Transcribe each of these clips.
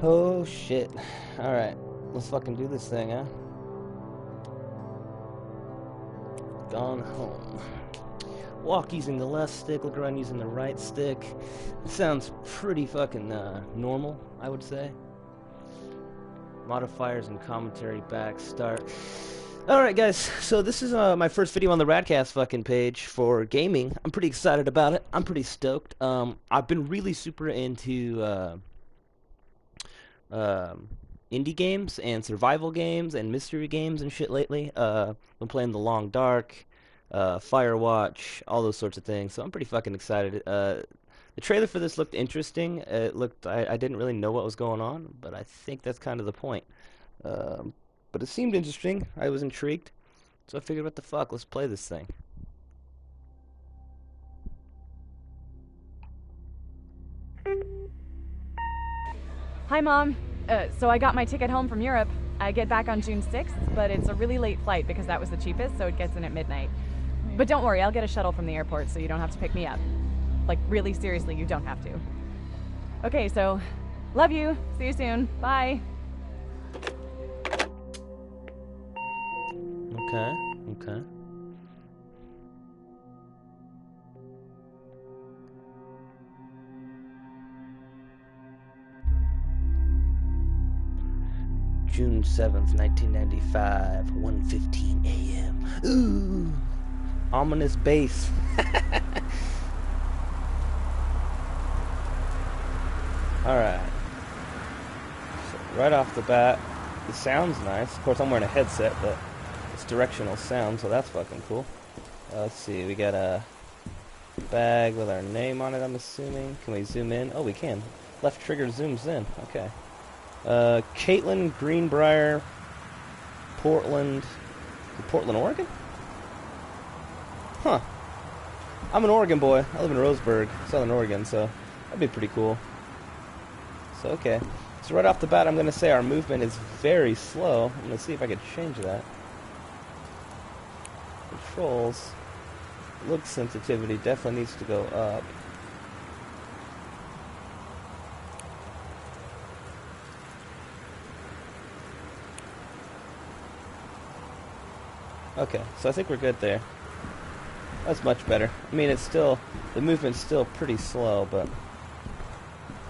Oh shit. Alright, let's fucking do this thing, huh? Gone home. Walk using the left stick, look around using the right stick. It sounds pretty fucking normal, I would say. Modifiers and commentary back, start. Alright guys, so this is my first video on the RadCast fucking page for gaming. I'm pretty excited about it. I'm pretty stoked. I've been really super into indie games and survival games and mystery games and shit lately. Been playing The Long Dark, Firewatch, all those sorts of things. So I'm pretty fucking excited. The trailer for this looked interesting. It looked, I didn't really know what was going on, but I think that's kind of the point. But it seemed interesting. I was intrigued. So I figured, what the fuck, let's play this thing. Hi, Mom. So I got my ticket home from Europe. I get back on June 6th, but it's a really late flight because that was the cheapest, so it gets in at midnight. But don't worry, I'll get a shuttle from the airport so you don't have to pick me up. Like, really seriously, you don't have to. Okay, so, love you. See you soon. Bye. Okay. June 7th, 1995, 1:15 a.m. Ooh, ominous bass. Alright. So right off the bat, the sound's nice. Of course, I'm wearing a headset, but it's directional sound, so that's fucking cool. Let's see, we got a bag with our name on it, I'm assuming. Can we zoom in? Oh, we can. Left trigger zooms in. Okay. Caitlin Greenbrier, Portland, Oregon? Huh. I'm an Oregon boy. I live in Roseburg, Southern Oregon, so that'd be pretty cool. So, okay. So right off the bat, I'm going to say our movement is very slow. I'm going to see if I can change that. Controls. Look sensitivity definitely needs to go up. Okay, so I think we're good there. That's much better. I mean, it's still, the movement's still pretty slow, but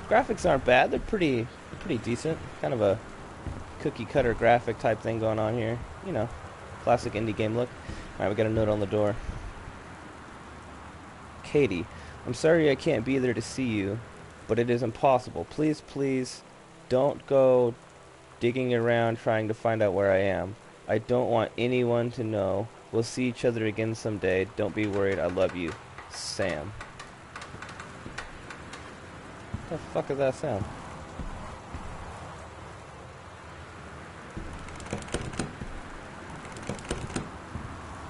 graphics aren't bad. They're pretty decent. Kind of a cookie cutter graphic type thing going on here. You know, classic indie game look. Alright, we got a note on the door. Katie, I'm sorry I can't be there to see you, but it is impossible. Please, don't go digging around trying to find out where I am. I don't want anyone to know. We'll see each other again someday. Don't be worried. I love you. Sam. What the fuck is that sound?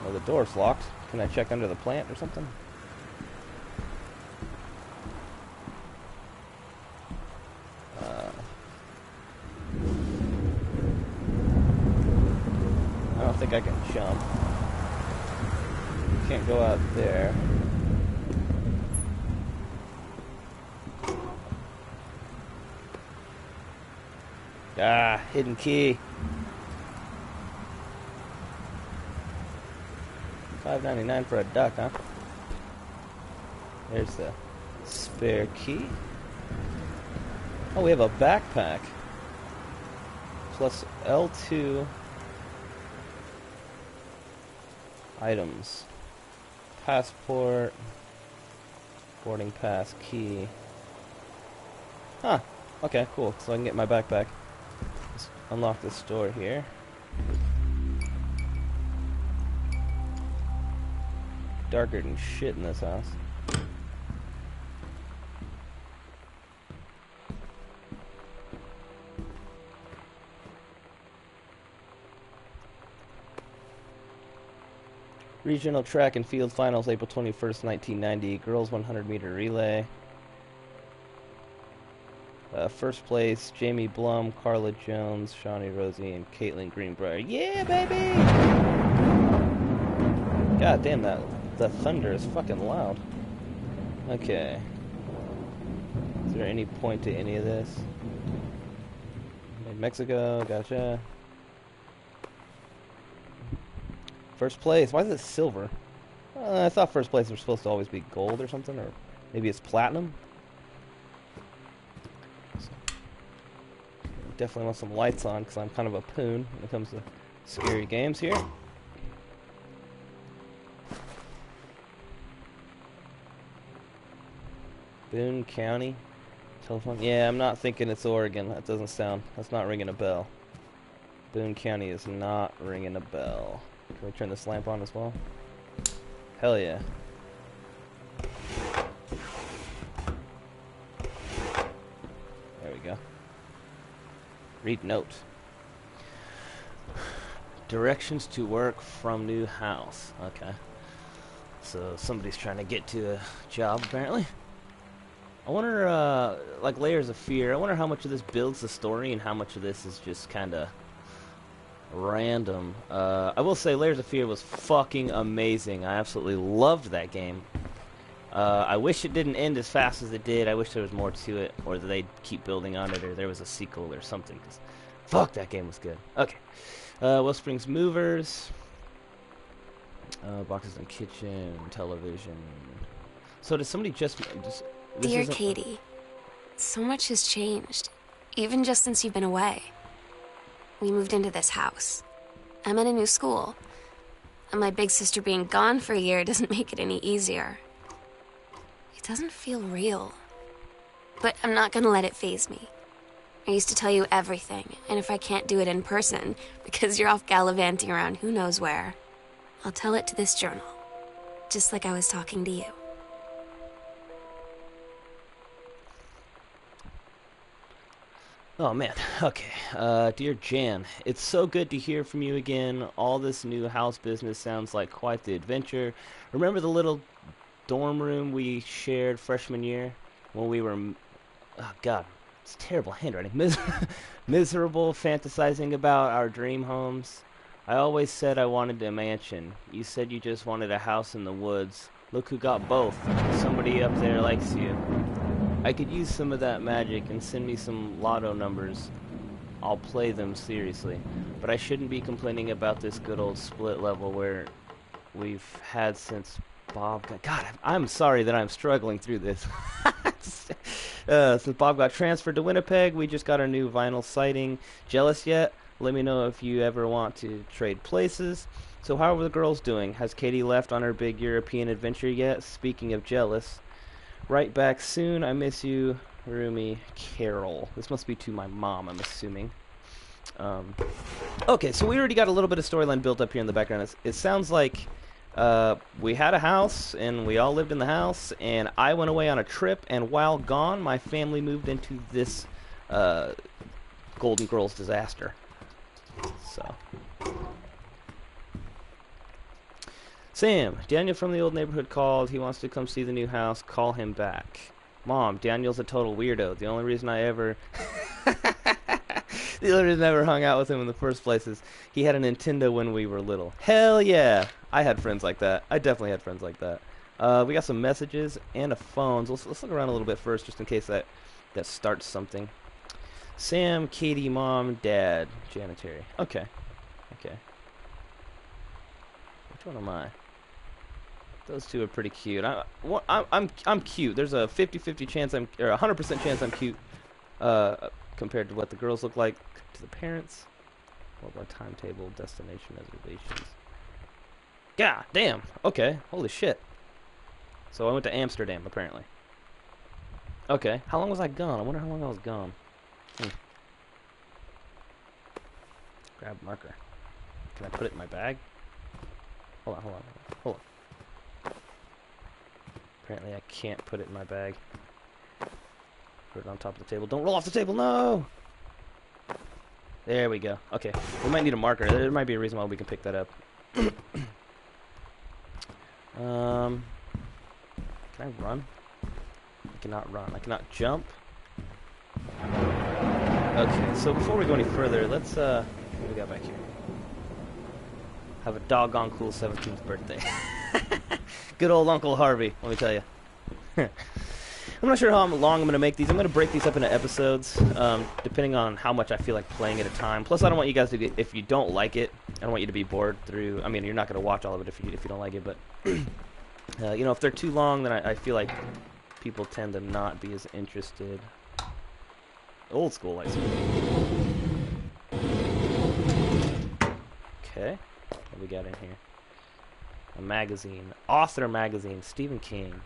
Oh, the door's locked. Can I check under the plant or something? I don't think I can jump. Can't go out there. Ah, hidden key. $5.99 for a duck, huh? There's the spare key. Oh, we have a backpack. Plus L2 items. Passport. Boarding pass key. Huh. Okay, cool. So I can get my backpack. Let's unlock this door here. Darker than shit in this house. Regional track and field finals, April 21st, 1990. Girls 100-meter relay. First place, Jamie Blum, Carla Jones, Shawnee Rosie, and Caitlin Greenbrier. Yeah, baby! God damn, the thunder is fucking loud. Okay. Is there any point to any of this? Made Mexico, gotcha. First place. Why is it silver? I thought first place was supposed to always be gold or something, or maybe it's platinum. So, definitely want some lights on because I'm kind of a poon when it comes to scary games here. Boone County telephone. Yeah, I'm not thinking it's Oregon. That doesn't sound. That's not ringing a bell. Boone County is not ringing a bell. Can we turn this lamp on as well? Hell yeah. There we go. Read note. Directions to work from new house. Okay. So somebody's trying to get to a job apparently. I wonder, like Layers of Fear, I wonder how much of this builds the story and how much of this is just kinda random. I will say Layers of Fear was fucking amazing. I absolutely loved that game. I wish it didn't end as fast as it did. I wish there was more to it, or that they'd keep building on it, or there was a sequel or something. 'Cause fuck, that game was good. Okay. Wellsprings Movers. Boxes in kitchen, television. So did somebody just Dear Katie, so much has changed, even just since you've been away. We moved into this house. I'm in a new school, and my big sister being gone for a year doesn't make it any easier. It doesn't feel real, but I'm not gonna let it faze me. I used to tell you everything, and if I can't do it in person, because you're off gallivanting around who knows where, I'll tell it to this journal, just like I was talking to you. Oh man, okay. Dear Jan, it's so good to hear from you again. All this new house business sounds like quite the adventure. Remember the little dorm room we shared freshman year when we were, oh god, it's terrible handwriting, miserable, fantasizing about our dream homes? I always said I wanted a mansion. You said you just wanted a house in the woods. Look who got both. Somebody up there likes you. I could use some of that magic and send me some lotto numbers. I'll play them seriously. But I shouldn't be complaining about this good old split level where we've had since Bob got... God, I'm sorry that I'm struggling through this. Since Bob got transferred to Winnipeg, we just got our new vinyl sighting. Jealous yet? Let me know if you ever want to trade places. So how are the girls doing? Has Katie left on her big European adventure yet? Speaking of jealous... Right back soon. I miss you, Rumi Carol. This must be to my mom, I'm assuming. Okay, so we already got a little bit of storyline built up here in the background. It sounds like we had a house, and we all lived in the house, and I went away on a trip, and while gone, my family moved into this Golden Girls disaster. So... Sam, Daniel from the old neighborhood called. He wants to come see the new house. Call him back. Mom, Daniel's a total weirdo. The only reason I ever... the only reason I ever hung out with him in the first place is he had a Nintendo when we were little. Hell yeah! I had friends like that. I definitely had friends like that. We got some messages and a phone. So let's look around a little bit first, just in case that starts something. Sam, Katie, Mom, Dad, Janitary. Okay. Okay. Which one am I? Those two are pretty cute. I'm cute. There's a 50-50 chance or 100% chance I'm cute, compared to what the girls look like to the parents. What about timetable, destination, reservations? God damn. Okay. Holy shit. So I went to Amsterdam apparently. Okay. How long was I gone? I wonder how long I was gone. Grab marker. Can I put it in my bag? Hold on. Apparently I can't put it in my bag. Put it on top of the table. Don't roll off the table, no! There we go. Okay, we might need a marker. There might be a reason why we can pick that up. Can I run? I cannot run. I cannot jump. Okay, so before we go any further, let's, what do we got back here? Have a doggone cool 17th birthday. Good old Uncle Harvey, let me tell you. I'm not sure how long I'm going to make these. I'm going to break these up into episodes, depending on how much I feel like playing at a time. Plus, I don't want you guys to get, if you don't like it, I don't want you to be bored through. I mean, you're not going to watch all of it if you don't like it, but you know, if they're too long, then I feel like people tend to not be as interested. Old school, I suppose. Okay, what we got in here? A magazine, author magazine, Stephen King.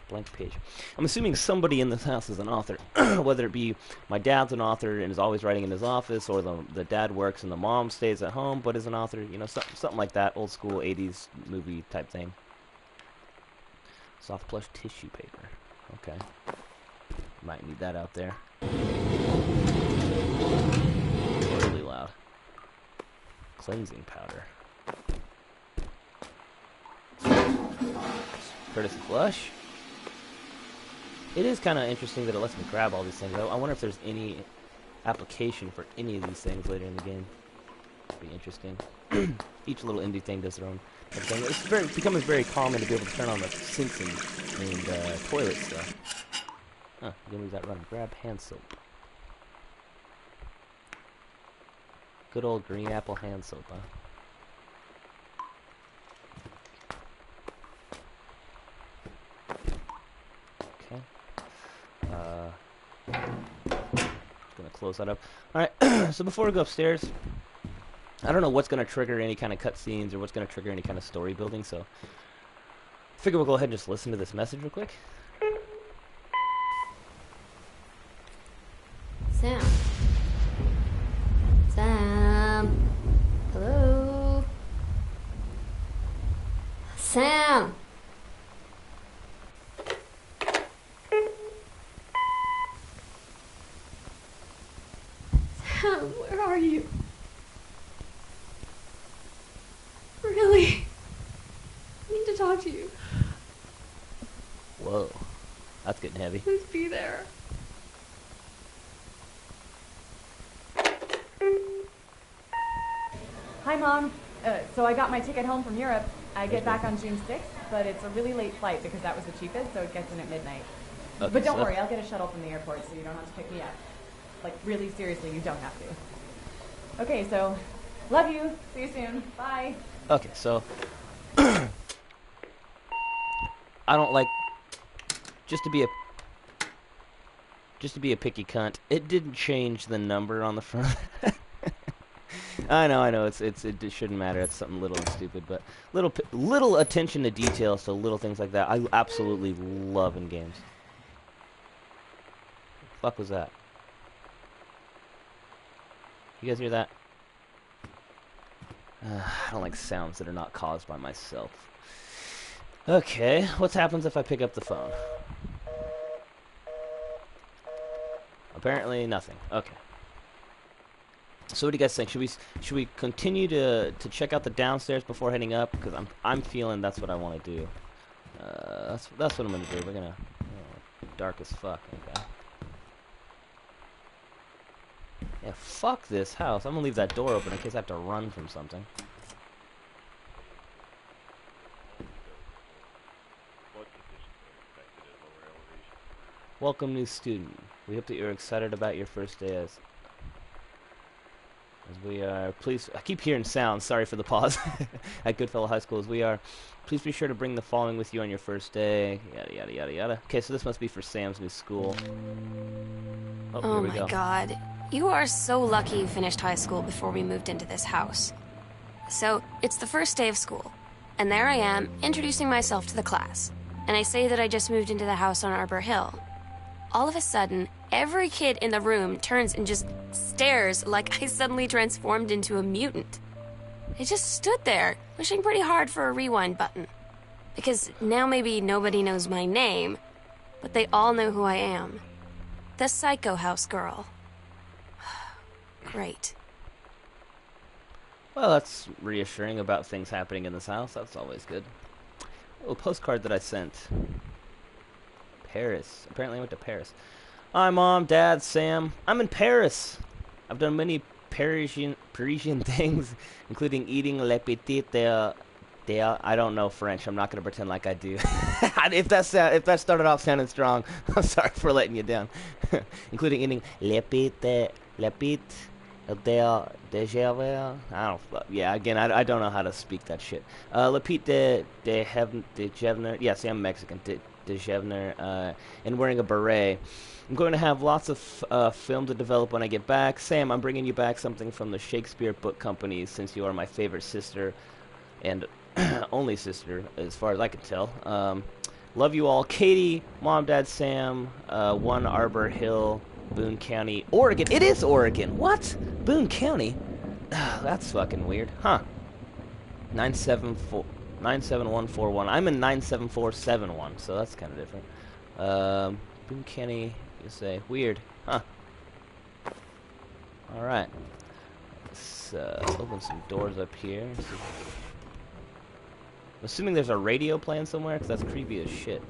Blank page. I'm assuming somebody in this house is an author, whether it be my dad's an author and is always writing in his office, or the dad works and the mom stays at home but is an author. You know, something like that, old school 80s movie type thing. Soft plush tissue paper. Okay. Might need that out there. Really loud. Cleansing powder. Courtesy flush. It is kind of interesting that it lets me grab all these things. I wonder if there's any application for any of these things later in the game. It'd be interesting. Each little indie thing does their own thing. It's becoming very common to be able to turn on the sinks and toilet stuff. Huh, you can leave that running. Grab hand soap. Good old green apple hand soap, huh? Gonna close that up. Alright, so before we go upstairs, I don't know what's gonna trigger any kind of cutscenes or what's gonna trigger any kind of story building, so I figure we'll go ahead and just listen to this message real quick. Sam. Sam. Hello. Sam. Sam, where are you? Really? I need to talk to you. Whoa, that's getting heavy. Please be there. Hi, Mom. So I got my ticket home from Europe. I get back on June 6th, but it's a really late flight because that was the cheapest, so it gets in at midnight. Okay, But don't worry, I'll get a shuttle from the airport, so you don't have to pick me up. Like, really seriously, you don't have to. Okay, so, love you. See you soon. Bye. Okay, so I don't like just to be a picky cunt. It didn't change the number on the front. I know. It shouldn't matter. It's something little and stupid, but little attention to detail, so little things like that, I absolutely love in games. What the fuck was that? You guys hear that? I don't like sounds that are not caused by myself. Okay, what happens if I pick up the phone? Apparently nothing. Okay. So what do you guys think? Should we continue to check out the downstairs before heading up? Because I'm feeling that's what I want to do. That's what I'm gonna do. We're gonna dark as fuck. Okay. Yeah, fuck this house. I'm gonna leave that door open in case I have to run from something. Welcome, new student. We hope that you're excited about your first day as we are. Please, I keep hearing sounds. Sorry for the pause. At Goodfellow High School, as we are. Please be sure to bring the following with you on your first day. Yada yada yada yada. Okay, so this must be for Sam's new school. Oh my God. You are so lucky you finished high school before we moved into this house. So, it's the first day of school, and there I am, introducing myself to the class. And I say that I just moved into the house on Arbor Hill. All of a sudden, every kid in the room turns and just stares like I suddenly transformed into a mutant. I just stood there, wishing pretty hard for a rewind button. Because now maybe nobody knows my name, but they all know who I am. The Psycho House girl. Great. Well, that's reassuring about things happening in this house. That's always good. A little postcard that I sent. Paris. Apparently I went to Paris. Hi, Mom, Dad, Sam. I'm in Paris. I've done many Parisian things, including eating le petit I don't know French. I'm not gonna pretend like I do. If that started off sounding strong, I'm sorry for letting you down. Including ending le pite, de Gervais. I don't. Yeah, again, I don't know how to speak that shit. Le pite de Jevner. Yes, I'm Mexican. De Jevner, and wearing a beret. I'm going to have lots of film to develop when I get back. Sam, I'm bringing you back something from the Shakespeare Book Company, since you are my favorite sister, and only sister, as far as I can tell. Love you all. Katie, Mom, Dad, Sam, 1 Arbor Hill, Boone County, Oregon. It is Oregon. What? Boone County? That's fucking weird. Huh. 97141. I'm in 97471, so that's kind of different. Boone County, you say. Weird. Huh. Alright. Let's open some doors up here. I'm assuming there's a radio playing somewhere, because that's creepy as shit.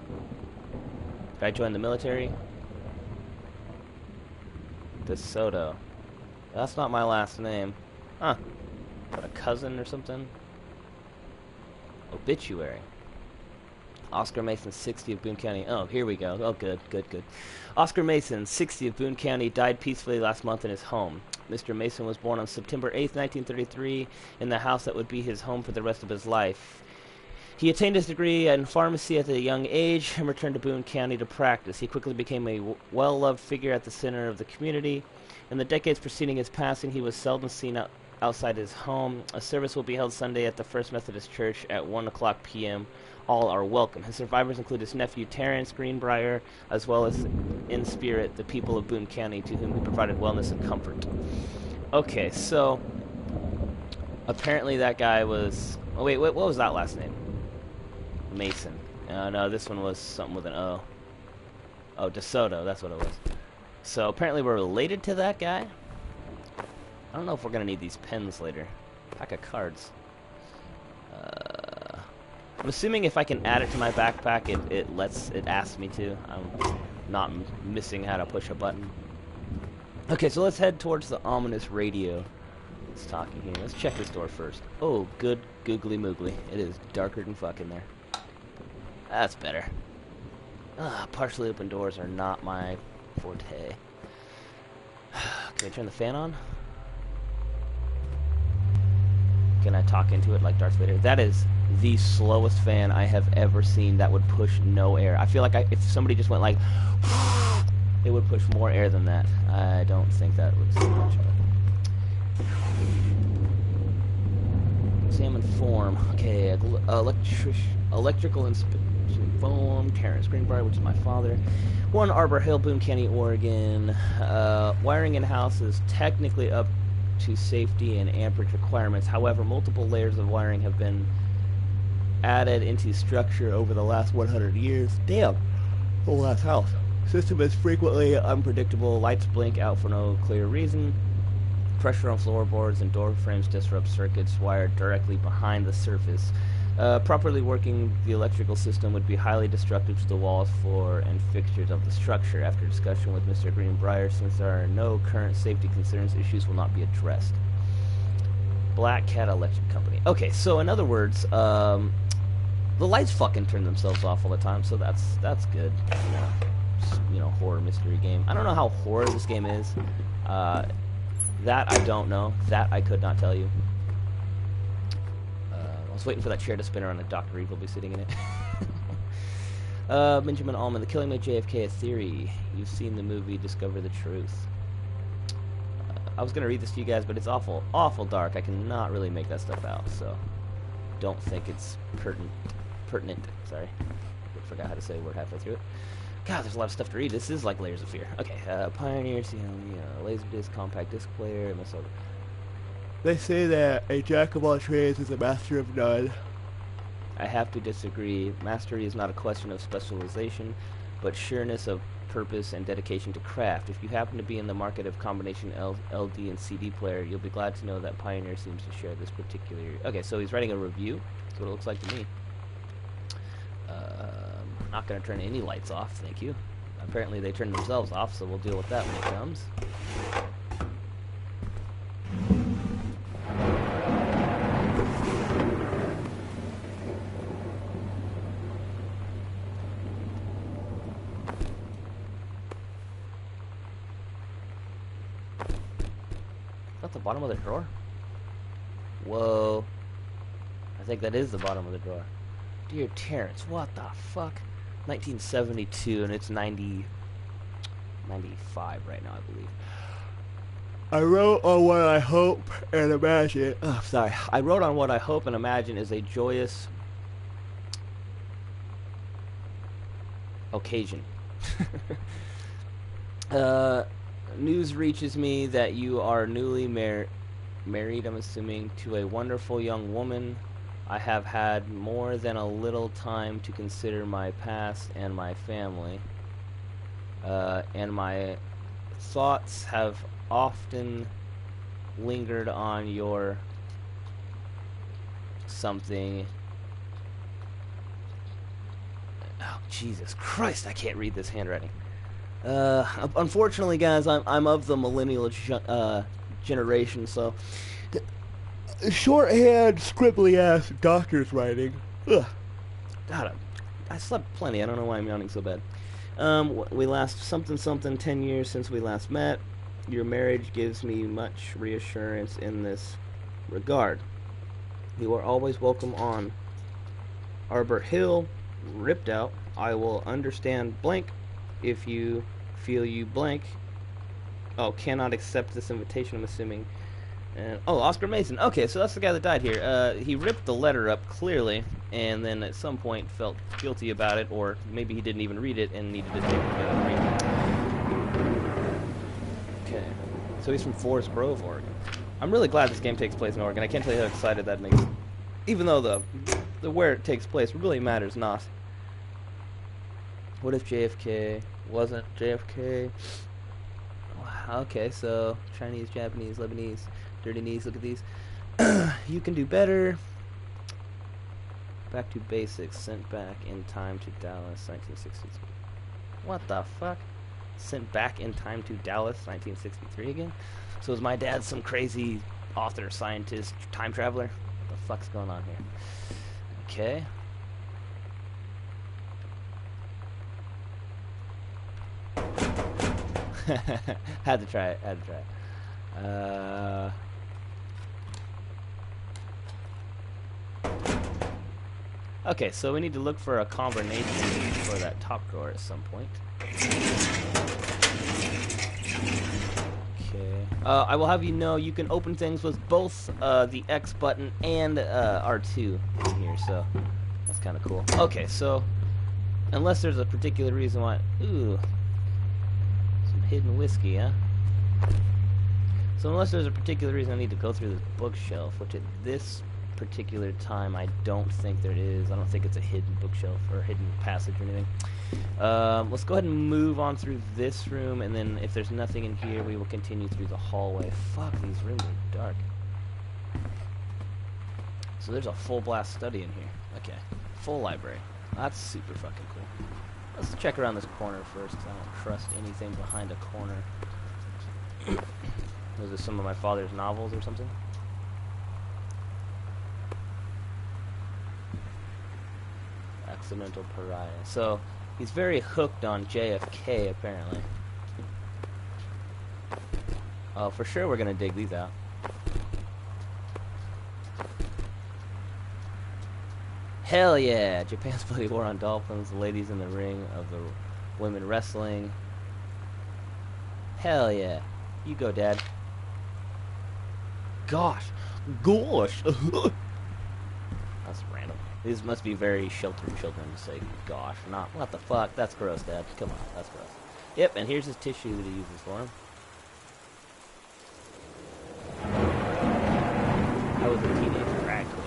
Did I join the military? DeSoto. That's not my last name. Huh. What, a cousin or something? Obituary. Oscar Mason, 60 of Boone County. Oh, here we go. Oh, good. Oscar Mason, 60 of Boone County, died peacefully last month in his home. Mr. Mason was born on September 8th, 1933, in the house that would be his home for the rest of his life. He attained his degree in pharmacy at a young age and returned to Boone County to practice. He quickly became a well-loved figure at the center of the community. In the decades preceding his passing, he was seldom seen outside his home. A service will be held Sunday at the First Methodist Church at 1:00 p.m. All are welcome. His survivors include his nephew Terrence Greenbrier, as well as, in spirit, the people of Boone County, to whom he provided wellness and comfort. Okay, so apparently that guy was... Oh, wait, what was that last name? Mason. No, this one was something with an O. Oh, DeSoto, that's what it was. So apparently we're related to that guy. I don't know if we're going to need these pens later. Pack of cards. I'm assuming if I can add it to my backpack, it asks me to. I'm not missing how to push a button. Okay, so let's head towards the ominous radio. It's talking here. Let's check this door first. Oh, good googly moogly. It is darker than fuck in there. That's better. Partially open doors are not my forte. Can I turn the fan on? Can I talk into it like Darth Vader? That is the slowest fan I have ever seen that would push no air. I feel like if somebody just went like, it would push more air than that. I don't think that would do much. Examine form. Okay, electrical inspection form. Terrence Greenbrier, which is my father. 1 Arbor Hill, Boone County, Oregon. Wiring in-house is technically up to safety and amperage requirements. However, multiple layers of wiring have been added into structure over the last 100 years. Damn! Whole ass house. System is frequently unpredictable. Lights blink out for no clear reason. Pressure on floorboards and door frames disrupt circuits wired directly behind the surface. Properly working the electrical system would be highly destructive to the walls, floor, and fixtures of the structure. After discussion with Mr. Greenbrier, since there are no current safety concerns, issues will not be addressed. Black Cat Electric Company. Okay, so in other words, the lights fucking turn themselves off all the time, so that's good. You know, horror mystery game. I don't know how horror this game is. That I don't know. That I could not tell you. I was waiting for that chair to spin around and Dr. Evil will be sitting in it. Benjamin Allman, The Killing of JFK, A Theory. You've seen the movie Discover the Truth. I was going to read this to you guys, but it's awful dark. I cannot really make that stuff out, so don't think it's pertinent. Sorry. I forgot how to say a word halfway through it. God, there's a lot of stuff to read. This is like Layers of Fear. Okay, Pioneer, Laserdisc, compact disc player, MSO. They say that a jack of all trades is a master of none. I have to disagree. Mastery is not a question of specialization, but sureness of purpose and dedication to craft. If you happen to be in the market of combination LD and CD player, you'll be glad to know that Pioneer seems to share this particular... Okay, so he's writing a review. That's what it looks like to me. Not going to turn any lights off, thank you. Apparently they turn themselves off, so we'll deal with that when it comes. that the bottom of the drawer? Whoa. I think that is the bottom of the drawer. Dear Terrence, what the fuck? 1972, and it's 95 right now, I believe. I wrote on what I hope and imagine. Oh, sorry. I wrote on what I hope and imagine is a joyous occasion. News reaches me that you are newly married, I'm assuming, to a wonderful young woman. I have had more than a little time to consider my past and my family. And my thoughts have often lingered on your something. Oh, Jesus Christ, I can't read this handwriting. Unfortunately, guys, I'm of the millennial generation, so shorthand, scribbly-ass doctor's writing. Ugh. God, I slept plenty. I don't know why I'm yawning so bad. We last something 10 years since we last met. Your marriage gives me much reassurance in this regard. You are always welcome on Arbor Hill, ripped out. I will understand blank if you feel you blank. Oh, cannot accept this invitation, I'm assuming. And, oh, Oscar Mason. Okay, so that's the guy that died here. He ripped the letter up, clearly, and then at some point felt guilty about it, or maybe he didn't even read it and needed to take a read. Okay, so he's from Forest Grove, Oregon. I'm really glad this game takes place in Oregon. I can't tell you how excited that makes me. Even though the where it takes place really matters not. What if JFK wasn't JFK? Okay, so Chinese, Japanese, Lebanese, dirty knees, look at these. You can do better. Back to basics, sent back in time to Dallas, 1963. What the fuck? Sent back in time to Dallas, 1963 again? So is my dad some crazy author, scientist, time traveler? What the fuck's going on here? Okay. Had to try it. Okay, so we need to look for a combination for that top drawer at some point. Okay. I will have you know you can open things with both the X button and R2 in here, so that's kind of cool. Okay, so unless there's a particular reason why... Ooh. Hidden whiskey, huh? So unless there's a particular reason I need to go through this bookshelf, which at this particular time I don't think there is. I don't think it's a hidden bookshelf or a hidden passage or anything. Let's go ahead and move on through this room, and then if there's nothing in here, we will continue through the hallway. Fuck, these rooms are dark. So there's a full blast study in here. Okay, full library. That's super fucking cool. Let's check around this corner first, because I don't trust anything behind a corner. Those are some of my father's novels or something. Accidental Pariah. So, he's very hooked on JFK, apparently. Oh, for sure we're going to dig these out. Hell yeah! Japan's bloody war on dolphins, the ladies in the ring of the women wrestling. Hell yeah. You go, Dad. Gosh. That's random. These must be very sheltered children to say gosh. Not, what the fuck? That's gross, Dad. Come on, that's gross. Yep, and here's his tissue that he uses for him. I was a teenage drag queen.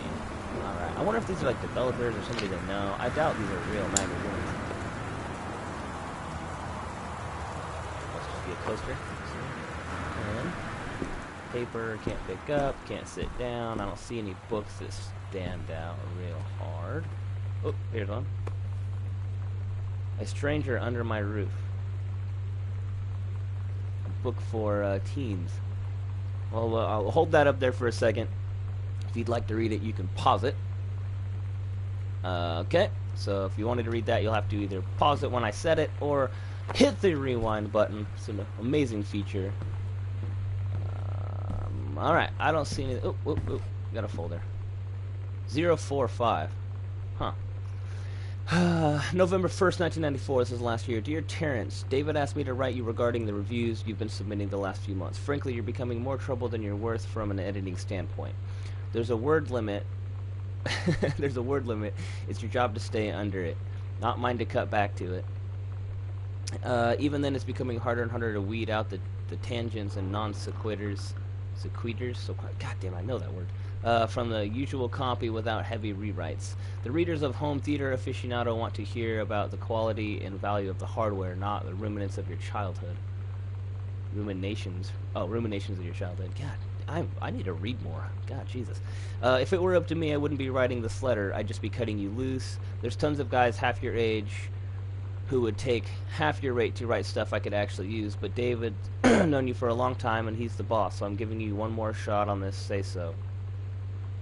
Alright, I wonder if these are like developers or somebody they know. I doubt these are real magazines. Must just be a coaster. And paper, can't pick up, can't sit down. I don't see any books that stand out real hard. Oh, here's one. A Stranger Under My Roof. A book for teens. Well, I'll hold that up there for a second. If you'd like to read it, you can pause it. Okay, so if you wanted to read that, you'll have to either pause it when I said it, or hit the rewind button. It's an amazing feature. Alright, I don't see anything. Oh, got a folder. 045. Huh. November 1st, 1994, this is last year. Dear Terrence, David asked me to write you regarding the reviews you've been submitting the last few months. Frankly, you're becoming more trouble than you're worth from an editing standpoint. There's a word limit. There's a word limit. It's your job to stay under it. Not mine to cut back to it. Even then, it's becoming harder and harder to weed out the tangents and non-sequiturs. Sequiturs? So, goddamn, I know that word. From the usual copy without heavy rewrites. The readers of Home Theater Aficionado want to hear about the quality and value of the hardware, not the ruminants of your childhood. Ruminations. Oh, ruminations of your childhood. God, I need to read more. God, Jesus. If it were up to me, I wouldn't be writing this letter. I'd just be cutting you loose. There's tons of guys half your age who would take half your rate to write stuff I could actually use, but David's known you for a long time, and he's the boss, so I'm giving you one more shot on this say-so.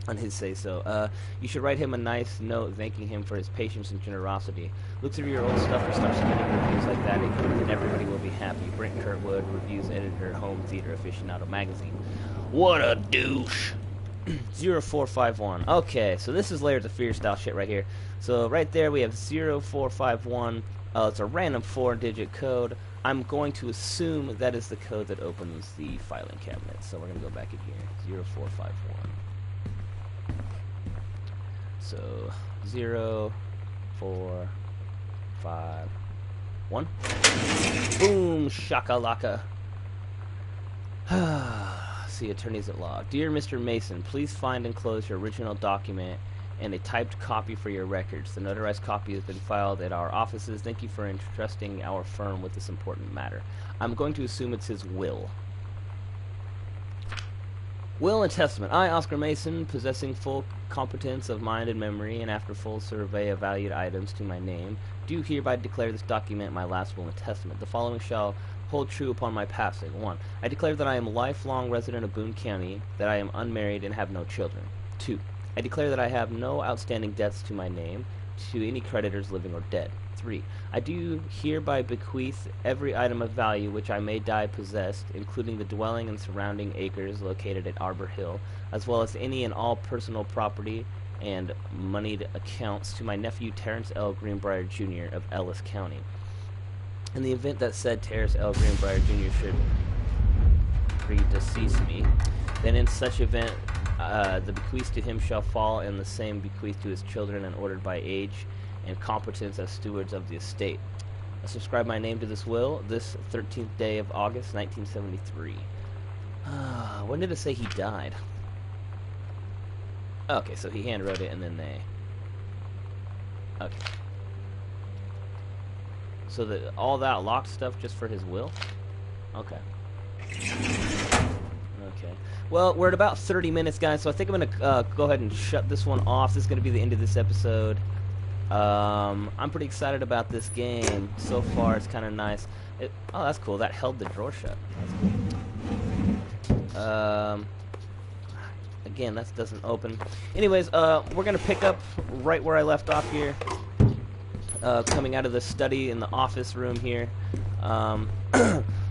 On his say-so. You should write him a nice note thanking him for his patience and generosity. Look through your old stuff and start submitting reviews like that, and everybody will be happy. Brent Kurtwood, reviews editor, Home Theater Aficionado magazine. What a douche! 0451. Okay, so this is Layers of Fear style shit right here. So right there we have 0451. It's a random 4-digit code. I'm going to assume that is the code that opens the filing cabinet. So we're going to go back in here. 0451. So 0, 4, 5, 1. Boom, shakalaka. See, attorneys at law. Dear Mr. Mason, please find and close your original document and a typed copy for your records. The notarized copy has been filed at our offices. Thank you for entrusting our firm with this important matter. I'm going to assume it's his will. Will and testament. I, Oscar Mason, possessing full competence of mind and memory, and after full survey of valued items to my name, do hereby declare this document my last will and testament. The following shall hold true upon my passing. 1. I declare that I am a lifelong resident of Boone County, that I am unmarried and have no children. 2. I declare that I have no outstanding debts to my name, to any creditors living or dead. 3. I do hereby bequeath every item of value which I may die possessed, including the dwelling and surrounding acres located at Arbor Hill, as well as any and all personal property and moneyed accounts to my nephew Terrence L. Greenbrier Jr. of Ellis County. In the event that said Terrence L. Greenbrier Jr. should predecease me, then in such event the bequeath to him shall fall in the same bequeath to his children and ordered by age and competence as stewards of the estate. I subscribe my name to this will this 13th day of August, 1973. When did it say he died? Okay, so he handwrote it and then they... Okay. So all that locked stuff just for his will? Okay. Okay. Well, we're at about 30 minutes, guys, so I think I'm going to go ahead and shut this one off. This is going to be the end of this episode. I'm pretty excited about this game. So far, it's kind of nice. Oh, that's cool. That held the drawer shut. That's cool. Again, that doesn't open. Anyways, we're going to pick up right where I left off here. Coming out of the study in the office room here.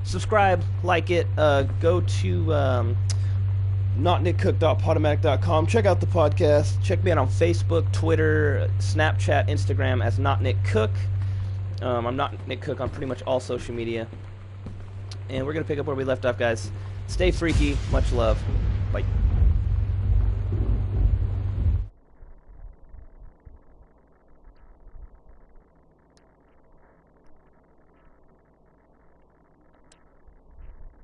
Subscribe, like it, go to notnickcook.podomatic.com. Check out the podcast. Check me out on Facebook, Twitter, Snapchat, Instagram as NotNickCook. I'm Not Nick Cook on pretty much all social media. And we're going to pick up where we left off, guys. Stay freaky. Much love. Bye.